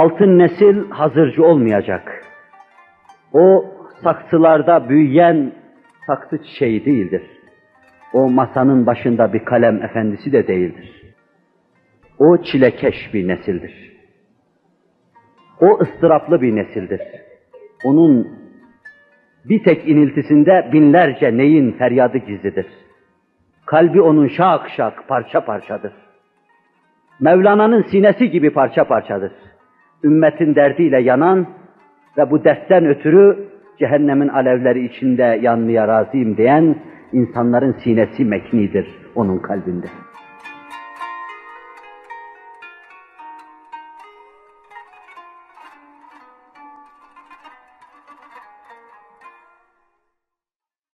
altın nesil hazırcı olmayacak. O saksılarda büyüyen saksı çiçeği değildir. O masanın başında bir kalem efendisi de değildir. O çilekeş bir nesildir. O ıstıraplı bir nesildir. Onun bir tek iniltisinde binlerce neyin feryadı gizlidir. Kalbi onun şak şak, parça parçadır. Mevlana'nın sinesi gibi parça parçadır. Ümmetin derdiyle yanan ve bu dertten ötürü cehennemin alevleri içinde yanmaya razıyım diyen insanların sinesi meknidir onun kalbinde.